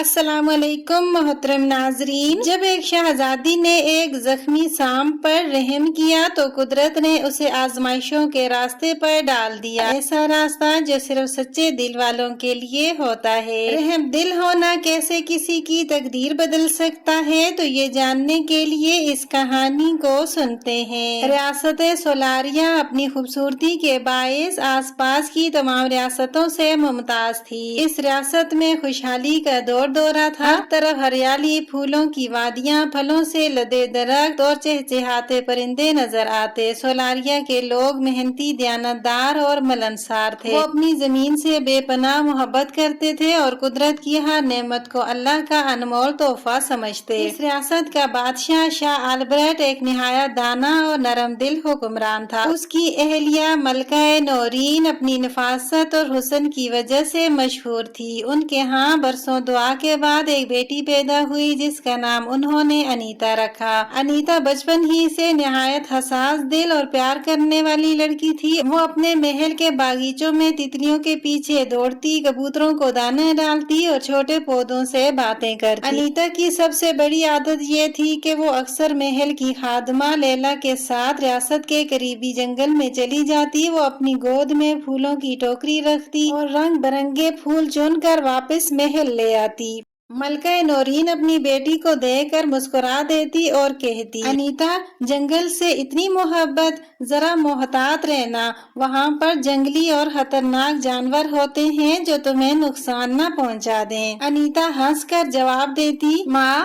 السلام علیکم محترم ناظرین، جب ایک شہزادی نے ایک زخمی سام پر رحم کیا تو قدرت نے اسے آزمائشوں کے راستے پر ڈال دیا، ایسا راستہ جو صرف سچے دل والوں کے لیے ہوتا ہے۔ رحم دل ہونا کیسے کسی کی تقدیر بدل سکتا ہے، تو یہ جاننے کے لیے اس کہانی کو سنتے ہیں۔ ریاست سولاریہ اپنی خوبصورتی کے باعث آس پاس کی تمام ریاستوں سے ممتاز تھی۔ اس ریاست میں خوشحالی کا دورہ تھا، ہر طرف ہریالی، پھولوں کی وادیاں، پھلوں سے لدے درخت اور چہچہاتے پرندے نظر آتے۔ سولاریہ کے لوگ محنتی، دیانتدار اور ملنسار تھے۔ وہ اپنی زمین سے بے پناہ محبت کرتے تھے اور قدرت کی ہر نعمت کو اللہ کا انمول تحفہ سمجھتے۔ اس ریاست کا بادشاہ شاہ آلبرٹ ایک نہایت دانا اور نرم دل حکمران تھا۔ اس کی اہلیہ ملکہ نورین اپنی نفاست اور حسن کی وجہ سے مشہور تھی۔ ان کے ہاں برسوں دعا کے بعد ایک بیٹی پیدا ہوئی جس کا نام انہوں نے انیتا رکھا۔ انیتا بچپن ہی سے نہایت حساس دل اور پیار کرنے والی لڑکی تھی۔ وہ اپنے محل کے باغیچوں میں تتلیوں کے پیچھے دوڑتی، کبوتروں کو دانا ڈالتی اور چھوٹے پودوں سے باتیں کرتی۔ انیتا کی سب سے بڑی عادت یہ تھی کہ وہ اکثر محل کی خادمہ لیلا کے ساتھ ریاست کے قریبی جنگل میں چلی جاتی۔ وہ اپنی گود میں پھولوں کی ٹوکری رکھتی اور رنگ برنگے پھول چن کر واپس محل لے آتی۔ ملکہ نورین اپنی بیٹی کو دیکھ کر مسکرا دیتی اور کہتی، انیتا، جنگل سے اتنی محبت، ذرا محتاط رہنا، وہاں پر جنگلی اور خطرناک جانور ہوتے ہیں جو تمہیں نقصان نہ پہنچا دیں۔ انیتا ہنس کر جواب دیتی، ماں،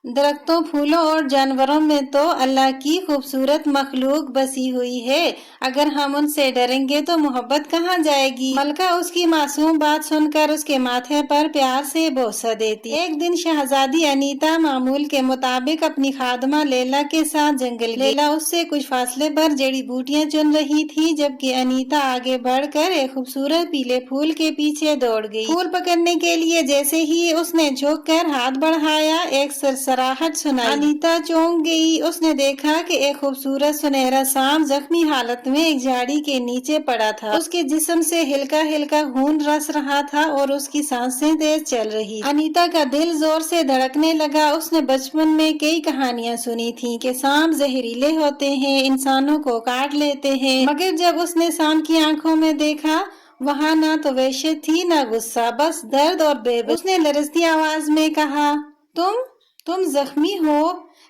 درختوں، پھولوں اور جانوروں میں تو اللہ کی خوبصورت مخلوق بسی ہوئی ہے، اگر ہم ان سے ڈریں گے تو محبت کہاں جائے گی؟ ملکہ اس کی معصوم بات سن کر اس کے ماتھے پر پیار سے بوسہ دیتی۔ ایک دن شہزادی انیتا معمول کے مطابق اپنی خادمہ لیلا کے ساتھ جنگل گئی۔ لیلا اس سے کچھ فاصلے پر جڑی بوٹیاں چن رہی تھی، جبکہ انیتا آگے بڑھ کر ایک خوبصورت پیلے پھول کے پیچھے دوڑ گئی۔ پھول پکڑنے کے لیے جیسے ہی اس نے جھک کر ہاتھ بڑھایا، ایک سرسراہٹ سنائی۔ انیتا چونک گئی۔ اس نے دیکھا کہ ایک خوبصورت سنہرا سام زخمی حالت میں ایک جھاڑی کے نیچے پڑا تھا۔ اس کے جسم سے ہلکا ہلکا خون رس رہا تھا اور اس کی سانسیں تیز چل رہی۔ انیتا کا دل زور سے دھڑکنے لگا۔ اس نے بچپن میں کئی کہانیاں سنی تھیں کہ سانپ زہریلے ہوتے ہیں، انسانوں کو کاٹ لیتے ہیں، مگر جب اس نے سام کی آنکھوں میں دیکھا، وہاں نہ تو وحشت تھی نہ غصہ، بس درد اور بے بسی۔ اس نے لرزتی آواز میں کہا، تم زخمی ہو؟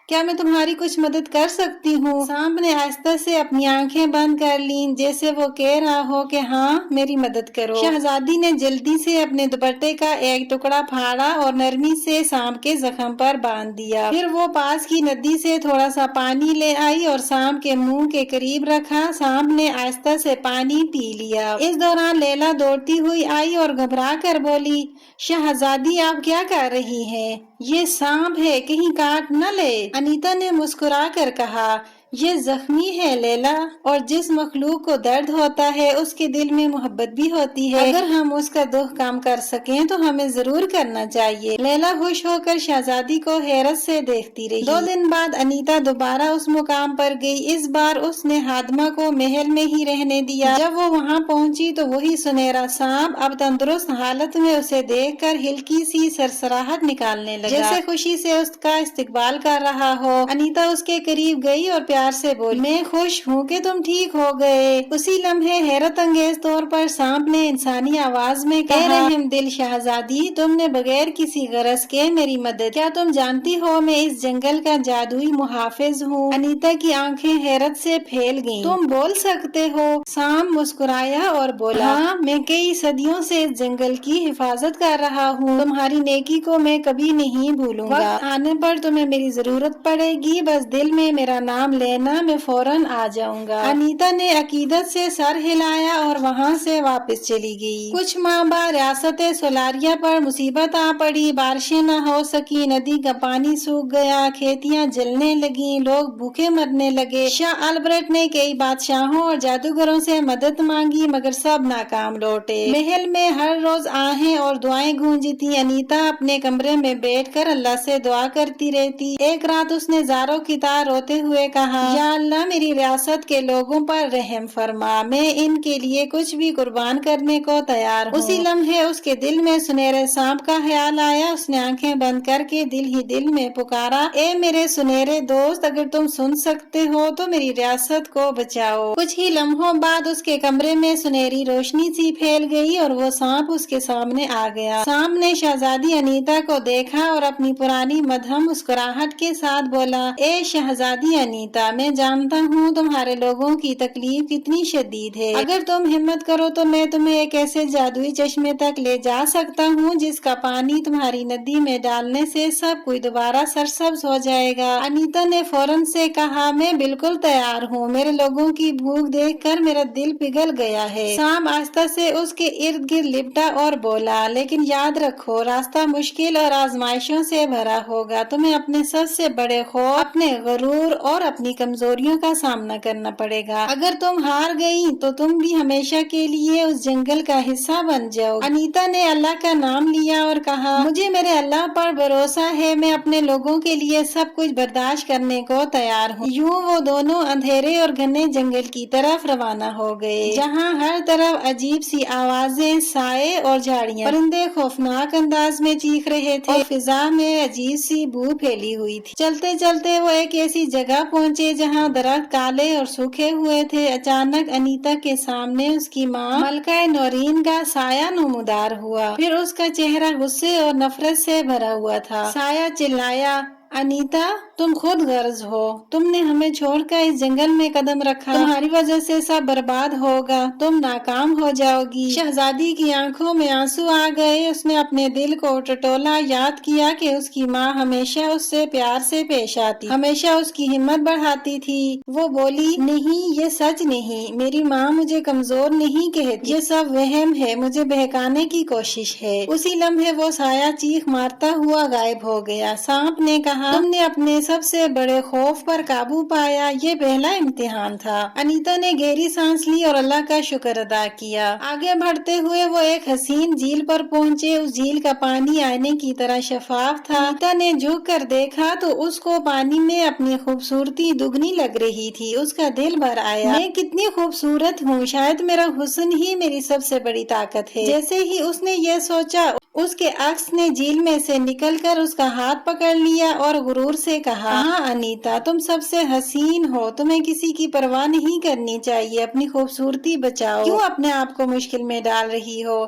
کیا میں تمہاری کچھ مدد کر سکتی ہوں؟ سانپ نے آہستہ سے اپنی آنکھیں بند کر لیں، جیسے وہ کہہ رہا ہو کہ ہاں، میری مدد کرو۔ شہزادی نے جلدی سے اپنے دوپٹے کا ایک ٹکڑا پھاڑا اور نرمی سے سانپ کے زخم پر باندھ دیا۔ پھر وہ پاس کی ندی سے تھوڑا سا پانی لے آئی اور سانپ کے منہ کے قریب رکھا۔ سانپ نے آہستہ سے پانی پی لیا۔ اس دوران لیلا دوڑتی ہوئی آئی اور گھبرا کر بولی، شہزادی، آپ کیا کر رہی ہیں؟ یہ سانپ ہے، کہیں کاٹ نہ لے۔ انیتا نے مسکرا کر کہا، یہ زخمی ہے لیلا، اور جس مخلوق کو درد ہوتا ہے اس کے دل میں محبت بھی ہوتی ہے۔ اگر ہم اس کا دکھ کم کر سکیں تو ہمیں ضرور کرنا چاہیے۔ لیلا خوش ہو کر شہزادی کو حیرت سے دیکھتی رہی۔ 2 دن بعد انیتا دوبارہ اس مقام پر گئی۔ اس بار اس نے خادمہ کو محل میں ہی رہنے دیا۔ جب وہ وہاں پہنچی تو وہی سنہرا سانپ اب تندرست حالت میں اسے دیکھ کر ہلکی سی سرسراہٹ نکالنے لگا، جیسے خوشی سے اس کا استقبال کر رہا ہو۔ انیتا اس کے قریب گئی اور پیار سے بولی، میں خوش ہوں کہ تم ٹھیک ہو گئے۔ اسی لمحے حیرت انگیز طور پر سانپ نے انسانی آواز میں کہا، اے رحم دل شہزادی، تم نے بغیر کسی غرض کے میری مدد، کیا تم جانتی ہو میں اس جنگل کا جادوئی محافظ ہوں؟ انیتا کی آنکھیں حیرت سے پھیل گئیں۔ تم بول سکتے ہو؟ سانپ مسکرایا اور بولا، ہاں، میں کئی صدیوں سے اس جنگل کی حفاظت کر رہا ہوں۔ تمہاری نیکی کو میں کبھی نہیں بھولوں گا۔ وقت آنے پر تمہیں میری ضرورت پڑے گی، بس دل میں میرا نام لینا، میں فوراً آ جاؤں گا۔ انیتا نے عقیدت سے سر ہلایا اور وہاں سے واپس چلی گئی۔ کچھ ماہ بعد ریاست سولاریہ پر مصیبت آ پڑی، بارشیں نہ ہو سکی، ندی کا پانی سوکھ گیا، کھیتیاں جلنے لگیں، لوگ بھوکے مرنے لگے۔ شاہ البرٹ نے کئی بادشاہوں اور جادوگروں سے مدد مانگی، مگر سب ناکام لوٹے۔ محل میں ہر روز آہیں اور دعائیں گونجتی تھیں۔ انیتا اپنے کمرے میں بیٹھ کر اللہ سے دعا کرتی رہتی۔ ایک رات اس نے زاروں کی طرح روتے ہوئے کہا، کہا یا اللہ میری ریاست کے لوگوں پر رحم فرما، میں ان کے لیے کچھ بھی قربان کرنے کو تیار ہوں۔ اسی لمحے اس کے دل میں سنہرے سانپ کا خیال آیا، اس نے آنکھیں بند کر کے دل ہی دل میں پکارا، اے میرے سنہرے دوست، اگر تم سن سکتے ہو تو میری ریاست کو بچاؤ۔ کچھ ہی لمحوں بعد اس کے کمرے میں سنہری روشنی سی پھیل گئی اور وہ سانپ اس کے سامنے آ گیا۔ سانپ نے شہزادی انیتا کو دیکھا اور اپنی پرانی مدھم مسکراہٹ کے ساتھ بولا، اے شہزادی انیتا، میں جانتا ہوں تمہارے لوگوں کی تکلیف کتنی شدید ہے، اگر تم ہمت کرو تو میں تمہیں ایک ایسے جادوئی چشمے تک لے جا سکتا ہوں جس کا پانی تمہاری ندی میں ڈالنے سے سب کچھ دوبارہ سرسبز ہو جائے گا۔ انیتا نے فوراً سے کہا، میں بالکل تیار ہوں، میرے لوگوں کی بھوک دیکھ کر میرا دل پگھل گیا ہے۔ سانپ آہستہ سے اس کے ارد گرد لپٹا اور بولا، لیکن یاد رکھو راستہ مشکل اور آزمائشوں سے بھرا ہوگا، تمہیں اپنے سب سے بڑے خوف، اپنے غرور اور اپنی کمزوریوں کا سامنا کرنا پڑے گا۔ اگر تم ہار گئی تو تم بھی ہمیشہ کے لیے اس جنگل کا حصہ بن جاؤ۔ انیتا نے اللہ کا نام لیا اور کہا، مجھے میرے اللہ پر بھروسہ ہے، میں اپنے لوگوں کے لیے سب کچھ برداشت کرنے کو تیار ہوں۔ یوں وہ دونوں اندھیرے اور گھنے جنگل کی طرف روانہ ہو گئے، جہاں ہر طرف عجیب سی آوازیں، سائے اور جھاڑیاں، پرندے خوفناک انداز میں چیخ رہے تھے اور فضا میں عجیب سی بو پھیلی ہوئی تھی۔ چلتے چلتے وہ ایک ایسی جگہ پہنچے جہاں درخت کالے اور سوکھے ہوئے تھے۔ اچانک انیتا کے سامنے اس کی ماں ملکہ نورین کا سایہ نمودار ہوا، پھر اس کا چہرہ غصے اور نفرت سے بھرا ہوا تھا۔ سایہ چلایا، انیتا تم خود غرض ہو، تم نے ہمیں چھوڑ کر اس جنگل میں قدم رکھا، تمہاری وجہ سے سب برباد ہوگا، تم ناکام ہو جاؤ گی۔ شہزادی کی آنکھوں میں آنسو آ گئے، اس نے اپنے دل کو ٹٹولا، یاد کیا کہ اس کی ماں ہمیشہ اس سے پیار سے پیش آتی، ہمیشہ اس کی ہمت بڑھاتی تھی۔ وہ بولی، نہیں یہ سچ نہیں، میری ماں مجھے کمزور نہیں کہتی، یہ سب وہم ہے، مجھے بہکانے کی کوشش ہے۔ اسی لمحے وہ سایہ چیخ مارتا ہوا غائب ہو گیا۔ سانپ نے کہا، تم نے اپنے سب سے بڑے خوف پر قابو پایا، یہ پہلا امتحان تھا۔ انیتا نے گہری سانس لی اور اللہ کا شکر ادا کیا۔ آگے بڑھتے ہوئے وہ ایک حسین جھیل پر پہنچے، اس جھیل کا پانی آئینے کی طرح شفاف تھا۔ انیتا نے جھک کر دیکھا تو اس کو پانی میں اپنی خوبصورتی دگنی لگ رہی تھی، اس کا دل بھر آیا، میں کتنی خوبصورت ہوں، شاید میرا حسن ہی میری سب سے بڑی طاقت ہے۔ جیسے ہی اس نے یہ سوچا، اس کے عکس نے جھیل میں سے نکل کر اس کا ہاتھ پکڑ لیا اور غرور سے کہا، ہاں انیتا تم سب سے حسین ہو، تمہیں کسی کی پرواہ نہیں کرنی چاہیے، اپنی خوبصورتی بچاؤ، کیوں اپنے آپ کو مشکل میں ڈال رہی ہو؟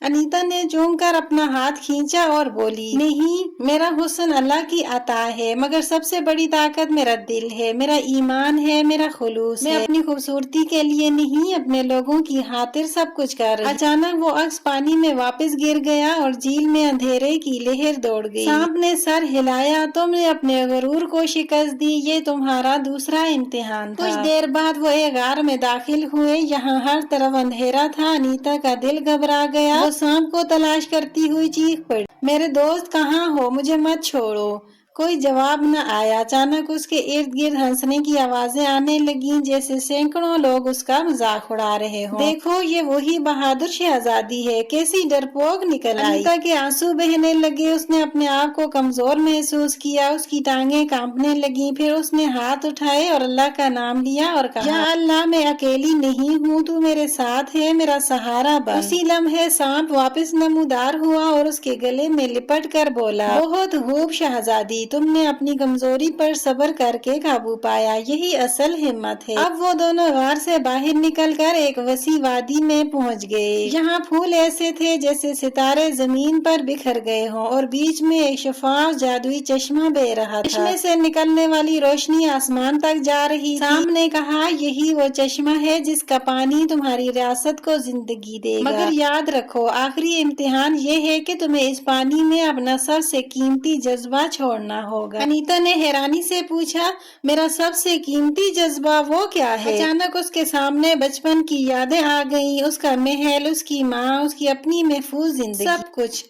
انیتا نے چونک کر اپنا ہاتھ کھینچا اور بولی، نہیں، میرا حسن اللہ کی عطا ہے، مگر سب سے بڑی طاقت میرا دل ہے، میرا ایمان ہے، میرا خلوص ہے، میں اپنی خوبصورتی کے لیے نہیں، اپنے لوگوں کی خاطر سب کچھ کر رہی ہوں۔ اچانک وہ عکس پانی میں واپس گر گیا اور جھیل میں اندھیرے کی لہر دوڑ گئی۔ سانپ نے سر ہلایا، تم نے اپنے غرور کو شکست دی، یہ تمہارا دوسرا امتحان تھا۔ کچھ دیر بعد وہ ایک غار میں داخل ہوئے، یہاں ہر طرف اندھیرا تھا۔ انیتا کا دل گھبرا گیا، وہ سانپ کو تلاش کرتی ہوئی چیخ پڑی، میرے دوست کہاں ہو، مجھے مت چھوڑو۔ کوئی جواب نہ آیا۔ اچانک اس کے ارد گرد ہنسنے کی آوازیں آنے لگیں، جیسے سینکڑوں لوگ اس کا مذاق اڑا رہے ہوں۔ دیکھو یہ وہی بہادر شہزادی ہے، کیسی ڈرپوک نکل آئی۔ انیتا کے آنسو بہنے لگے، اس نے اپنے آپ کو کمزور محسوس کیا، اس کی ٹانگیں کانپنے لگیں، پھر اس نے ہاتھ اٹھائے اور اللہ کا نام لیا اور کہا، یا اللہ میں اکیلی نہیں ہوں، تو میرے ساتھ ہے، میرا سہارا بن۔ اسی لمحے سانپ واپس نمودار ہوا اور اس کے گلے میں لپٹ کر بولا، بہت خوب شہزادی، تم نے اپنی کمزوری پر صبر کر کے قابو پایا، یہی اصل ہمت ہے۔ اب وہ دونوں غار سے باہر نکل کر ایک وسیع وادی میں پہنچ گئے۔ یہاں پھول ایسے تھے جیسے ستارے زمین پر بکھر گئے ہوں اور بیچ میں ایک شفاف جادوئی چشمہ بہہ رہا تھا، چشمے سے نکلنے والی روشنی آسمان تک جا رہی تھی۔ سانپ نے کہا، یہی وہ چشمہ ہے جس کا پانی تمہاری ریاست کو زندگی دے گا، مگر یاد رکھو آخری امتحان یہ ہے کہ تمہیں اس پانی میں اپنا سب سے قیمتی جذبہ چھوڑنا ہوگا۔ انیتا نے حیرانی سے پوچھا، میرا سب سے قیمتی جذبہ وہ کیا ہے؟ اچانک اس کے سامنے بچپن کی یادیں آ گئیں، اس کا محل، اس کی ماں، اس کی اپنی محفوظ زندگی، سب کچھ۔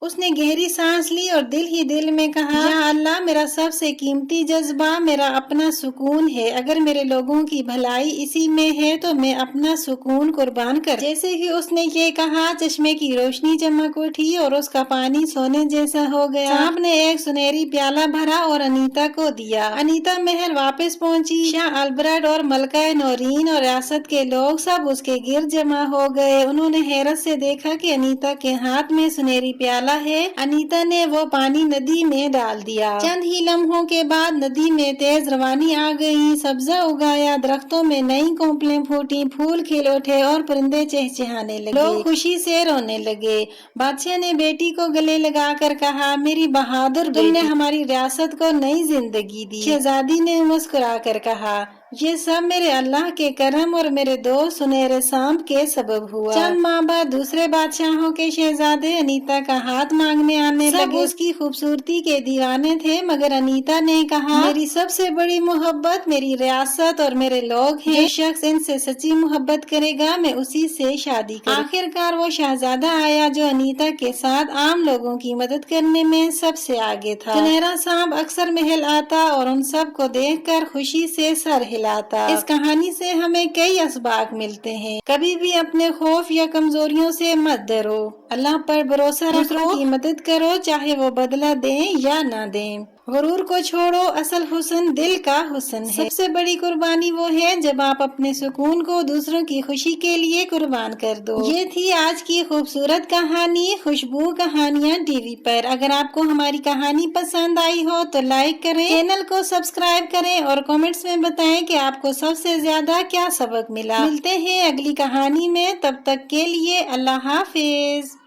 اس نے گہری سانس لی اور دل ہی دل میں کہا، یا اللہ، میرا سب سے قیمتی جذبہ میرا اپنا سکون ہے۔ اگر میرے لوگوں کی بھلائی اسی میں ہے تو میں اپنا سکون قربان کر۔ جیسے ہی اس نے یہ کہا، چشمے کی روشنی چمک اٹھی اور اس کا پانی سونے جیسا ہو گیا۔ سانپ نے ایک سنہری پیالہ بھرا اور انیتا کو دیا۔ انیتا محل واپس پہنچی۔ شاہ البرٹ اور ملکہ نورین اور ریاست کے لوگ سب اس کے گرد جمع ہو گئے۔ انہوں نے حیرت سے دیکھا کہ انیتا کے ہاتھ میں سنہری پیالہ ہے۔ انیتا نے وہ پانی ندی میں ڈال دیا۔ چند ہی لمحوں کے بعد ندی میں تیز روانی آ گئی، سبزہ اگایا، درختوں میں نئی کونپلیں پھوٹی، پھول کھل اٹھے اور پرندے چہچہانے لگے۔ لوگ خوشی سے رونے لگے۔ بادشاہ نے بیٹی کو گلے لگا کر کہا، میری بہادر بیٹی، تم نے ہماری ریاست کو نئی زندگی دی۔ شہزادی نے مسکرا کر کہا، یہ سب میرے اللہ کے کرم اور میرے دوست سنہرے سانپ کے سبب ہوا۔ چند ماہ بعد دوسرے بادشاہوں کے شہزادے انیتا کا ہاتھ مانگنے آنے لگے۔ سب اس کی خوبصورتی کے دیوانے تھے، مگر انیتا نے کہا، میری سب سے بڑی محبت میری ریاست اور میرے لوگ ہیں۔ جو شخص ان سے سچی محبت کرے گا میں اسی سے شادی کروں گا۔ آخر کار وہ شہزادہ آیا جو انیتا کے ساتھ عام لوگوں کی مدد کرنے میں سب سے آگے تھا۔ سنہرا سانپ اکثر محل آتا اور ان سب کو دیکھ کر خوشی سے سر ہلاتا۔ اس کہانی سے ہمیں کئی اسباق ملتے ہیں۔ کبھی بھی اپنے خوف یا کمزوریوں سے مت ڈرو، اللہ پر بھروسہ رکھو، دوسروں کی مدد کرو چاہے وہ بدلہ دیں یا نہ دیں۔ غرور کو چھوڑو، اصل حسن دل کا حسن ہے۔ سب سے بڑی قربانی وہ ہے جب آپ اپنے سکون کو دوسروں کی خوشی کے لیے قربان کر دو۔ یہ تھی آج کی خوبصورت کہانی خوشبو کہانیاں ٹی وی پر۔ اگر آپ کو ہماری کہانی پسند آئی ہو تو لائک کریں، چینل کو سبسکرائب کریں اور کمنٹس میں بتائیں کہ آپ کو سب سے زیادہ کیا سبق ملا۔ ملتے ہیں اگلی کہانی میں، تب تک کے لیے اللہ حافظ۔